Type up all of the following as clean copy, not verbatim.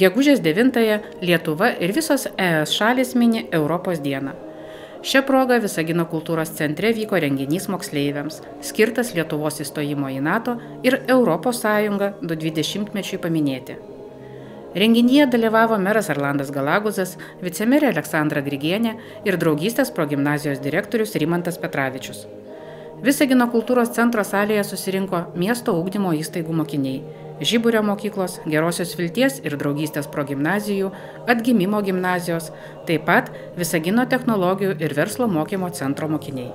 Gegužės 9-ąją Lietuva ir visos ES šalys mini Europos dieną. Šia proga Visagino kultūros centre vyko renginys moksleiviams, skirtas Lietuvos įstojimo į NATO ir Europos Sąjungą 20-mečiui paminėti. Renginyje dalyvavo meras Erlandas Galaguzas, vicemerė Aleksandra Grigienė ir draugystės progimnazijos direktorius Rimantas Petravičius. Visagino kultūros centro salėje susirinko miesto ugdymo įstaigų mokiniai, Žiburio mokyklos, Gerosios Vilties ir draugystės progimnazijų, Atgimimo gimnazijos, taip pat Visagino technologijų ir verslo mokymo centro mokiniai.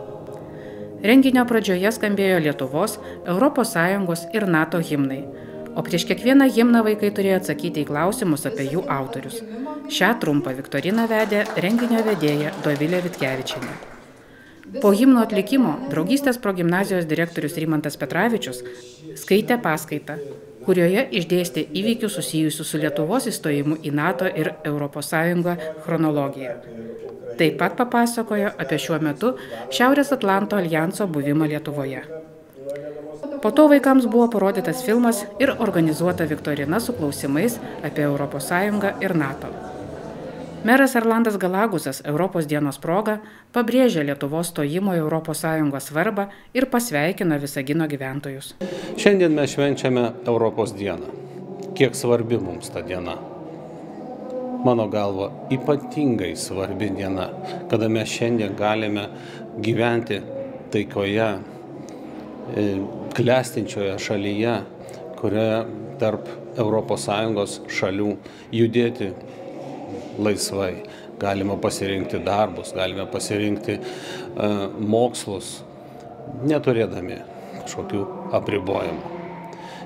Renginio pradžioje skambėjo Lietuvos, Europos Sąjungos ir NATO himnai, o prieš kiekvieną himną vaikai turėjo atsakyti į klausimus apie jų autorius. Šią trumpą viktoriną vedė renginio vedėja Dovilė Vitkevičienė. Po himno atlikimo draugystės progimnazijos direktorius Rimantas Petravičius skaitė paskaitą, kurioje išdėstė įvykius susijusius su Lietuvos įstojimu į NATO ir Europos Sąjungą chronologiją. Taip pat papasakojo apie šiuo metu Šiaurės Atlanto aljanso buvimą Lietuvoje. Po to vaikams buvo parodytas filmas ir organizuota viktorina su klausimais apie Europos Sąjungą ir NATO. Meras Erlandas Galaguzas Europos dienos proga pabrėžė Lietuvos stojimo į Europos Sąjungos svarbą ir pasveikino Visagino gyventojus. Šiandien mes švenčiame Europos dieną. Kiek svarbi mums ta diena? Mano galva, ypatingai svarbi diena, kada mes šiandien galime gyventi taikoje, klestinčioje šalyje, kurioje tarp Europos Sąjungos šalių judėti laisvai. Galima pasirinkti darbus, galime pasirinkti mokslus, neturėdami kažkokių apribojimų.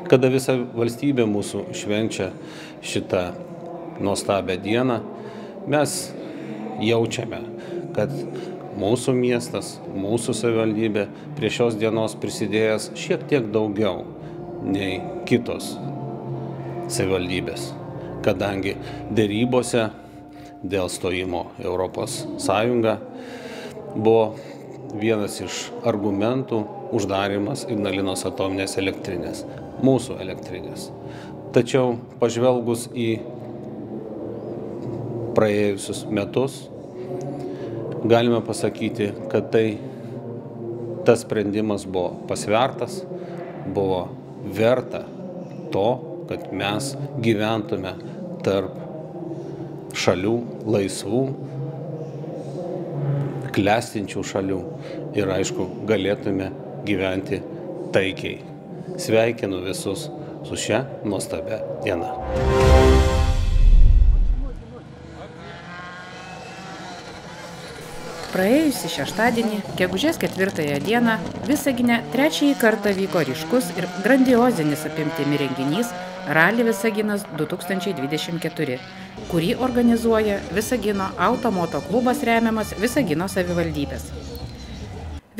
Kada visa valstybė mūsų švenčia šitą nuostabią dieną, mes jaučiame, kad mūsų miestas, mūsų savivaldybė prie šios dienos prisidėjęs šiek tiek daugiau nei kitos savivaldybės, kadangi derybose dėl stojimo Europos Sąjungą buvo vienas iš argumentų uždarimas Ignalinos atominės elektrinės, mūsų elektrinės. Tačiau pažvelgus į praėjusius metus, galime pasakyti, kad tas sprendimas buvo pasvertas, buvo verta to, kad mes gyventume tarp šalių, laisvų, klestinčių šalių ir, aišku, galėtume gyventi taikiai. Sveikinu visus su šia nuostabia diena. Praėjusį šeštadienį, gegužės 4 dieną, Visagine trečiąjį kartą vyko ryškus ir grandiozinis apimtimi renginys Rally Visaginas 2024, kurį organizuoja Visagino automoto klubas remiamas Visagino savivaldybės.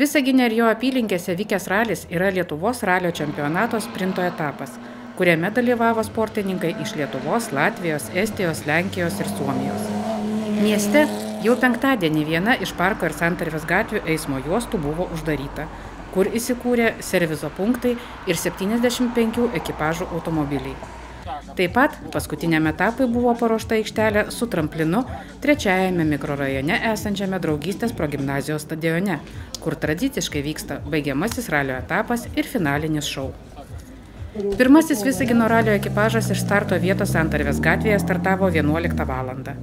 Visagine ir jo apylinkėse vykęs ralis yra Lietuvos ralio čempionato sprinto etapas, kuriame dalyvavo sportininkai iš Lietuvos, Latvijos, Estijos, Lenkijos ir Suomijos. Mieste jau penktadienį viena iš Parko ir Santarvės gatvių eismo juostų buvo uždaryta, kur įsikūrė servizo punktai ir 75 ekipažų automobiliai. Taip pat paskutiniam etapui buvo paruošta aikštelė su tramplinu trečiajame mikrorajone esančiame draugystės progimnazijos stadione, kur tradiciškai vyksta baigiamasis ralio etapas ir finalinis šou. Pirmasis Visagino ralio ekipažas iš starto vietos Santarvės gatvėje startavo 11 valandą.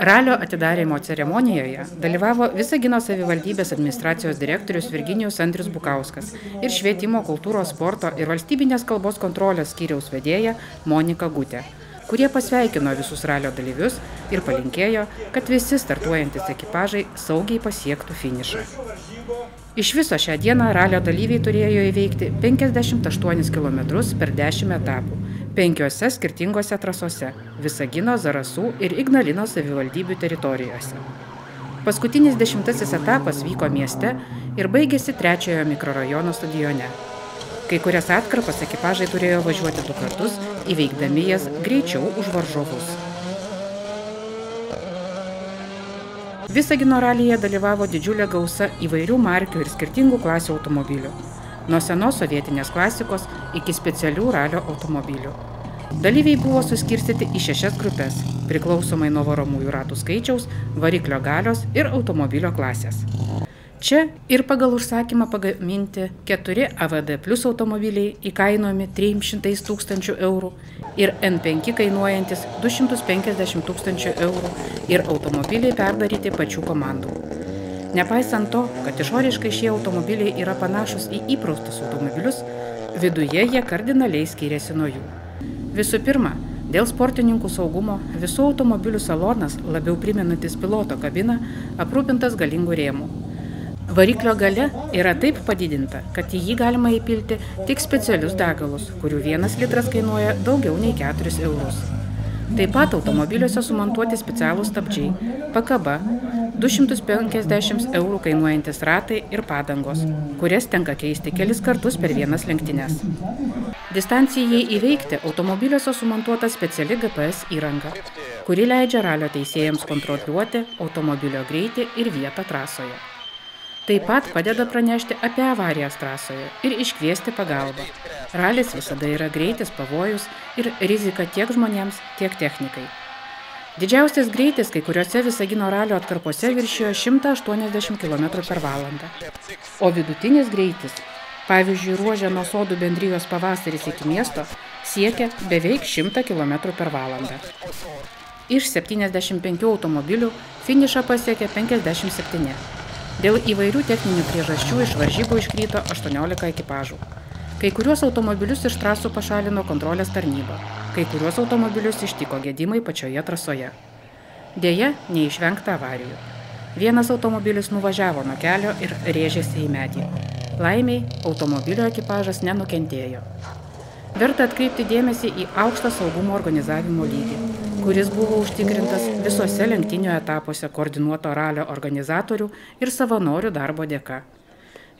Ralio atidarymo ceremonijoje dalyvavo Visagino savivaldybės administracijos direktorius Virginijus Andrius Bukauskas ir švietimo, kultūros, sporto ir valstybinės kalbos kontrolės skyriaus vedėja Monika Gutė, kurie pasveikino visus ralio dalyvius ir palinkėjo, kad visi startuojantis ekipažai saugiai pasiektų finišą. Iš viso šią dieną ralio dalyviai turėjo įveikti 58 km per 10 etapų, 5 skirtingose trasose – Visagino, Zarasų ir Ignalinos savivaldybių teritorijose. Paskutinis 10 etapas vyko mieste ir baigėsi 3 mikrorajono stadione. Kai kurias atkarpas ekipažai turėjo važiuoti 2 kartus, įveikdami jas greičiau už varžovus. Visagino ralyje dalyvavo didžiulė gausa įvairių markių ir skirtingų klasių automobilių. Nuo senos sovietinės klasikos iki specialių ralio automobilių. Dalyviai buvo suskirstyti į 6 grupės, priklausomai nuo varomųjų ratų skaičiaus, variklio galios ir automobilio klasės. Čia ir pagal užsakymą pagaminti 4 AVD Plus automobiliai įkainojami 300 000 eurų ir N5 kainuojantis 250 000 eurų ir automobiliai perdaryti pačių komandų. Nepaisant to, kad išoriškai šie automobiliai yra panašus į įpraustus automobilius, viduje jie kardinaliai skiriasi nuo jų. Visų pirma, dėl sportininkų saugumo visų automobilių salonas, labiau primenantis piloto kabiną, aprūpintas galingų rėmų. Variklio galia yra taip padidinta, kad į jį galima įpilti tik specialius degalus, kurių 1 litras kainuoja daugiau nei 4 eurus. Taip pat automobiliuose sumontuoti specialūs stabdžiai, pakaba, 250 eurų kainuojantis ratai ir padangos, kurias tenka keisti kelis kartus per vienas lenktynes. Distancijai įveikti automobiliuose sumontuota speciali GPS įranga, kuri leidžia ralio teisėjams kontroliuoti automobilio greitį ir vietą trasoje. Taip pat padeda pranešti apie avarijas trasoje ir iškviesti pagalbą. Ralis visada yra greitis, pavojus ir rizika tiek žmonėms, tiek technikai. Didžiausias greitis kai kuriuose Visagino ralio atkarpose viršijo 180 km/h, o vidutinis greitis, pavyzdžiui, ruože nuo Sodų bendrijos Pavasaris iki miesto, siekia beveik 100 km/h. Iš 75 automobilių finišą pasiekė 57. Dėl įvairių techninių priežasčių iš varžybų iškrito 18 ekipažų. Kai kuriuos automobilius iš trasų pašalino kontrolės tarnyba, kai kuriuos automobilius ištiko gedimai pačioje trasoje. Deja, neišvengta avarijų. Vienas automobilis nuvažiavo nuo kelio ir rėžėsi į medį. Laimiai, automobilio ekipažas nenukentėjo. Verta atkreipti dėmesį į aukštą saugumo organizavimo lygį, kuris buvo užtikrintas visuose lenktynių etapuose koordinuoto ralio organizatorių ir savanorių darbo dėka.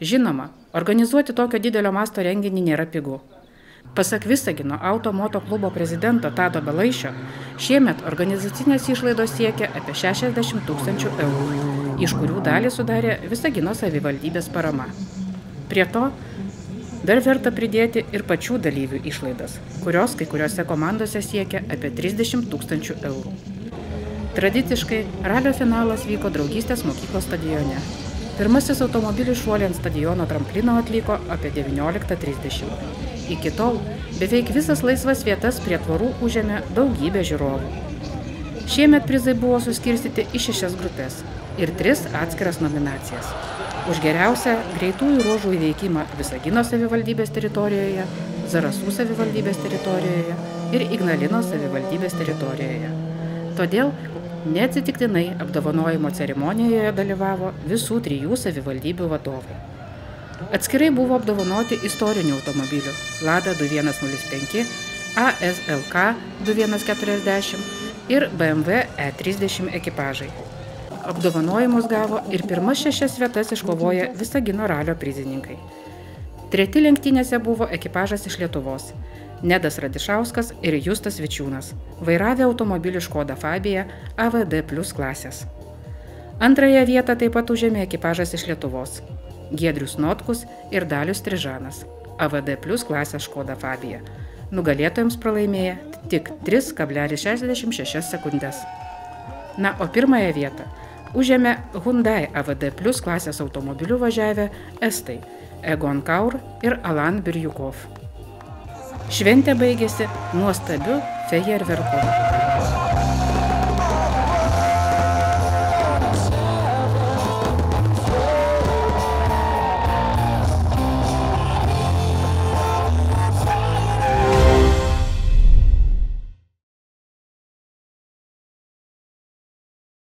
Žinoma, organizuoti tokio didelio masto renginį nėra pigu. Pasak Visagino automoto klubo prezidento Tado Belaišio, šiemet organizacinės išlaidos siekia apie 60 000 eurų, iš kurių dalį sudarė Visagino savivaldybės parama. Prie to dar verta pridėti ir pačių dalyvių išlaidas, kurios kai kuriuose komandose siekia apie 30 000 eurų. Tradiciškai ralio finalas vyko Draugystės mokyklos stadione. Pirmasis automobilis šuolį ant stadiono tramplino atliko apie 19:30. Iki tol beveik visas laisvas vietas prie tvorų užėmė daugybė žiūrovų. Šiemet prizai buvo suskirstyti į 6 grupės ir 3 atskiras nominacijas. Už geriausią greitųjų ruožų įveikimą Visagino savivaldybės teritorijoje, Zarasų savivaldybės teritorijoje ir Ignalinos savivaldybės teritorijoje. Todėl neatsitiktinai apdovanojimo ceremonijoje dalyvavo visų 3 savivaldybių vadovai. Atskirai buvo apdovanoti istorinių automobilių Lada 2105, ASLK 2140 ir BMW E30 ekipažai. Apdovanojimus gavo ir pirmas 6 vietas iškovoję Visagino ralio prizininkai. Treti lenktynėse buvo ekipažas iš Lietuvos – Nedas Radišauskas ir Justas Vičiūnas, vairavę automobilį Škoda Fabia AVD Plus klasės. Antrąją vietą taip pat užėmė ekipažas iš Lietuvos – Giedrius Notkus ir Dalius Strižanas, AVD Plus klasės Škoda Fabia. Nugalėtojams pralaimėjo tik 3,66 sekundės. Na, o pirmąją vietą užėmė Hyundai AVD Plus klasės automobilių važiavę estai Egon Kaur ir Alan Birjukov. Šventė baigėsi nuostabiu fejerverku.